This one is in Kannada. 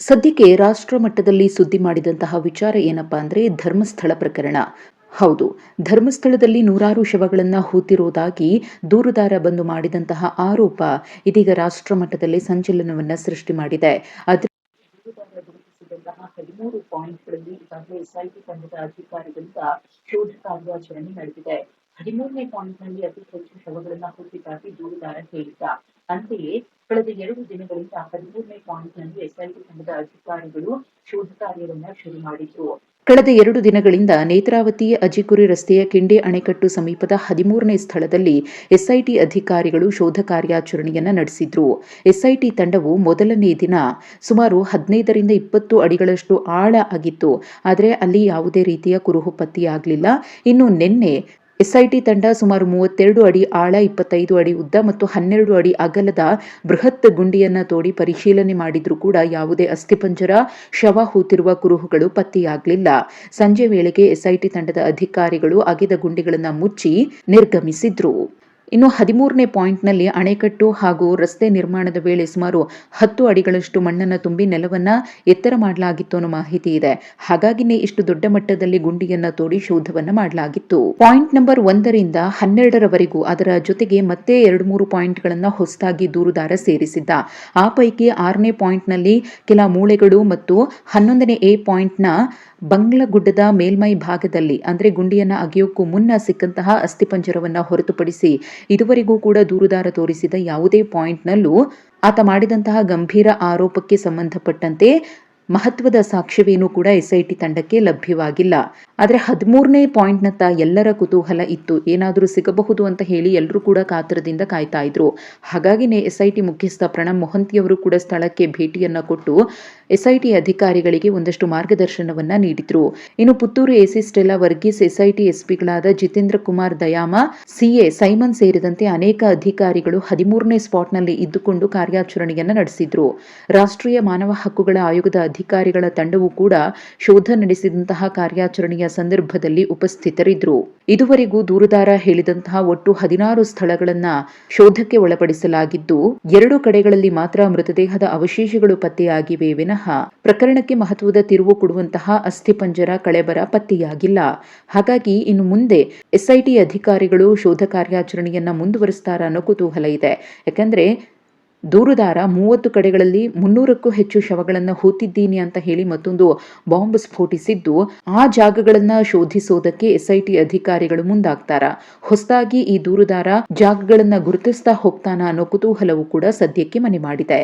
ಸದ್ಯಕ್ಕೆ ರಾಷ್ಟ್ರ ಮಟ್ಟದಲ್ಲಿ ಸುದ್ದಿ ಮಾಡಿದಂತಹ ವಿಚಾರ ಏನಪ್ಪಾ ಅಂದ್ರೆ ಧರ್ಮಸ್ಥಳ ಪ್ರಕರಣ. ಹೌದು, ಧರ್ಮಸ್ಥಳದಲ್ಲಿ ನೂರಾರು ಶವಗಳನ್ನು ಹೂತಿರುವುದಾಗಿ ದೂರುದಾರ ಬಂದು ಮಾಡಿದಂತಹ ಆರೋಪ ಇದೀಗ ರಾಷ್ಟ್ರ ಮಟ್ಟದಲ್ಲಿ ಸಂಚಲನವನ್ನ ಸೃಷ್ಟಿ ಮಾಡಿದೆ. ಗುರುತಿಸಿದಂತಹ 13 ಪಾಯಿಂಟ್ಗಳಲ್ಲಿ ಈಗಾಗಲೇ ಎಸ್ಐಟಿ ತಂಡದ ಅಧಿಕಾರಿಗಳಿಂದ ಶೋಧ ಕಾರ್ಯಾಚರಣೆ ನಡೆದಿದೆ. 13ನೇ ಪಾಯಿಂಟ್ನಲ್ಲಿ ಅತಿ ಹೆಚ್ಚು ಶವಗಳನ್ನು ಹೂತಿದ್ದಾಗಿ ದೂರುದಾರ ಹೇಳಿದ್ದ. ಅಂತೆಯೇ ಕಳೆದ 2 ದಿನಗಳಿಂದ 13ನೇ ಪಾಯಿಂಟ್ನಲ್ಲಿ ಎಸ್ಐಟಿ ತಂಡದ ಅಧಿಕಾರಿಗಳು ಶೋಧ ಕಾರ್ಯವನ್ನ ಶುರು ಮಾಡಿದ್ರು. ಕಳೆದ 2 ದಿನಗಳಿಂದ ನೇತ್ರಾವತಿ ಅಜಿಕುರಿ ರಸ್ತೆಯ ಕಿಂಡಿ ಅಣೆಕಟ್ಟು ಸಮೀಪದ 13ನೇ ಸ್ಥಳದಲ್ಲಿ ಎಸ್ಐಟಿ ಅಧಿಕಾರಿಗಳು ಶೋಧ ಕಾರ್ಯಾಚರಣೆಯನ್ನ ನಡೆಸಿದ್ರು. ಎಸ್ಐಟಿ ತಂಡವು ಮೊದಲನೇ ದಿನ ಸುಮಾರು 15ರಿಂದ 20 ಅಡಿಗಳಷ್ಟು ಆಳ ಆಗಿತ್ತು. ಆದರೆ ಅಲ್ಲಿ ಯಾವುದೇ ರೀತಿಯ ಕುರುಹು ಪತ್ತೆಯಾಗಲಿಲ್ಲ. ಇನ್ನು ನಿನ್ನೆ ಎಸ್ಐಟಿ ತಂಡ ಸುಮಾರು 32 ಅಡಿ ಆಳ, 25 ಅಡಿ ಉದ್ದ ಮತ್ತು 12 ಅಡಿ ಅಗಲದ ಬೃಹತ್ ಗುಂಡಿಯನ್ನ ತೋಡಿ ಪರಿಶೀಲನೆ ಮಾಡಿದ್ರೂ ಕೂಡ ಯಾವುದೇ ಅಸ್ಥಿಪಂಜರ, ಶವ ಹೂತಿರುವ ಕುರುಹುಗಳು ಪತ್ತೆಯಾಗಲಿಲ್ಲ. ಸಂಜೆ ವೇಳೆಗೆ ಎಸ್ಐಟಿ ತಂಡದ ಅಧಿಕಾರಿಗಳು ಅಗೆದ ಗುಂಡಿಗಳನ್ನು ಮುಚ್ಚಿ ನಿರ್ಗಮಿಸಿದ್ರು. ಇನ್ನು 13ನೇ ಪಾಯಿಂಟ್ನಲ್ಲಿ ಅಣೆಕಟ್ಟು ಹಾಗೂ ರಸ್ತೆ ನಿರ್ಮಾಣದ ವೇಳೆ ಸುಮಾರು 10 ಅಡಿಗಳಷ್ಟು ಮಣ್ಣನ್ನು ತುಂಬಿ ನೆಲವನ್ನ ಎತ್ತರ ಮಾಡಲಾಗಿತ್ತು ಅನ್ನೋ ಮಾಹಿತಿ ಇದೆ. ಹಾಗಾಗಿನೇ ಇಷ್ಟು ದೊಡ್ಡ ಮಟ್ಟದಲ್ಲಿ ಗುಂಡಿಯನ್ನ ತೋಡಿ ಶೋಧವನ್ನ ಮಾಡಲಾಗಿತ್ತು. ಪಾಯಿಂಟ್ ನಂಬರ್ 1ರಿಂದ 12ರವರೆಗೂ ಅದರ ಜೊತೆಗೆ ಮತ್ತೆ 2-3 ಪಾಯಿಂಟ್ಗಳನ್ನ ಹೊಸದಾಗಿ ದೂರುದಾರ ಸೇರಿಸಿದ್ದ. ಆ ಪೈಕಿ 6ನೇ ಪಾಯಿಂಟ್ನಲ್ಲಿ ಕೆಲ ಮೂಳೆಗಳು ಮತ್ತು 11ನೇ ಎ ಪಾಯಿಂಟ್ನ ಬಂಗ್ಲಗುಡ್ಡದ ಮೇಲ್ಮೈ ಭಾಗದಲ್ಲಿ ಅಂದ್ರೆ ಗುಂಡಿಯನ್ನ ಅಗೆಯೋಕ್ಕೂ ಮುನ್ನ ಸಿಕ್ಕಂತಹ ಅಸ್ಥಿಪಂಜರವನ್ನ ಹೊರತುಪಡಿಸಿ ಇದುವರೆಗೂ ಕೂಡ ದೂರುದಾರ ತೋರಿಸಿದ ಯಾವುದೇ ಪಾಯಿಂಟ್ನಲ್ಲೂ ಆತ ಮಾಡಿದಂತಹ ಗಂಭೀರ ಆರೋಪಕ್ಕೆ ಸಂಬಂಧಪಟ್ಟಂತೆ ಮಹತ್ವದ ಸಾಕ್ಷ್ಯವೇನೂ ಕೂಡ ಎಸ್ಐಟಿ ತಂಡಕ್ಕೆ ಲಭ್ಯವಾಗಿಲ್ಲ. ಆದರೆ 13ನೇ ಪಾಯಿಂಟ್ನತ್ತ ಎಲ್ಲರ ಕುತೂಹಲ ಇತ್ತು. ಏನಾದರೂ ಸಿಗಬಹುದು ಅಂತ ಹೇಳಿ ಎಲ್ಲರೂ ಕೂಡ ಕಾತರದಿಂದ ಕಾಯ್ತಾ ಇದ್ರು. ಹಾಗಾಗಿನೇ ಎಸ್ಐಟಿ ಮುಖ್ಯಸ್ಥ ಪ್ರಣಬ್ ಮೊಹಂತಿಯವರು ಕೂಡ ಸ್ಥಳಕ್ಕೆ ಭೇಟಿಯನ್ನ ಕೊಟ್ಟು ಎಸ್ಐಟಿ ಅಧಿಕಾರಿಗಳಿಗೆ ಒಂದಷ್ಟು ಮಾರ್ಗದರ್ಶನವನ್ನ ನೀಡಿದ್ರು. ಇನ್ನು Puttur AC Stella Varghese, SIT ಎಸ್ಪಿಗಳಾದ ಜಿತೇಂದ್ರ ಕುಮಾರ್ ದಯಾಮ, ಸಿಎ ಸೈಮನ್ ಸೇರಿದಂತೆ ಅನೇಕ ಅಧಿಕಾರಿಗಳು 13ನೇ ಸ್ಪಾಟ್ನಲ್ಲಿ ಇದ್ದುಕೊಂಡು ಕಾರ್ಯಾಚರಣೆಯನ್ನ ನಡೆಸಿದ್ರು. ರಾಷ್ಟ್ರೀಯ ಮಾನವ ಹಕ್ಕುಗಳ ಆಯೋಗದ ಅಧಿಕಾರಿಗಳ ತಂಡವೂ ಕೂಡ ಶೋಧ ನಡೆಸಿದಂತಹ ಕಾರ್ಯಾಚರಣೆಯ ಸಂದರ್ಭದಲ್ಲಿ ಉಪಸ್ಥಿತರಿದ್ರು. ಇದುವರೆಗೂ ದೂರುದಾರ ಹೇಳಿದಂತಹ ಒಟ್ಟು 16 ಸ್ಥಳಗಳನ್ನ ಶೋಧಕ್ಕೆ ಒಳಪಡಿಸಲಾಗಿದ್ದು 2 ಕಡೆಗಳಲ್ಲಿ ಮಾತ್ರ ಮೃತದೇಹದ ಅವಶೇಷಗಳು ಪತ್ತೆಯಾಗಿವೆ ವಿನಃ ಪ್ರಕರಣಕ್ಕೆ ಮಹತ್ವದ ತಿರುವು ಕೊಡುವಂತಹ ಅಸ್ಥಿಪಂಜರ, ಕಳೆಬರ ಪತ್ತೆಯಾಗಿಲ್ಲ. ಹಾಗಾಗಿ ಇನ್ನು ಮುಂದೆ ಎಸ್ಐಟಿ ಅಧಿಕಾರಿಗಳು ಶೋಧ ಕಾರ್ಯಾಚರಣೆಯನ್ನ ಮುಂದುವರಿಸ್ತಾರ ಅನ್ನೋ ಕುತೂಹಲ ಇದೆ. ಯಾಕಂದ್ರೆ ದೂರುದಾರ 30 ಕಡೆಗಳಲ್ಲಿ 300ಕ್ಕೂ ಹೆಚ್ಚು ಶವಗಳನ್ನು ಹೂತಿದ್ದೀನಿ ಅಂತ ಹೇಳಿ ಮತ್ತೊಂದು ಬಾಂಬ್ ಸ್ಫೋಟಿಸಿದ್ದು, ಆ ಜಾಗಗಳನ್ನ ಶೋಧಿಸೋದಕ್ಕೆ ಎಸ್ಐಟಿ ಅಧಿಕಾರಿಗಳು ಮುಂದಾಗ್ತಾರ. ಹೊಸದಾಗಿ ಈ ದೂರುದಾರ ಜಾಗಗಳನ್ನ ಗುರುತಿಸ್ತಾ ಹೋಗ್ತಾನ ಅನ್ನೋ ಕುತೂಹಲವು ಕೂಡ ಸದ್ಯಕ್ಕೆ ಮನೆ ಮಾಡಿದೆ.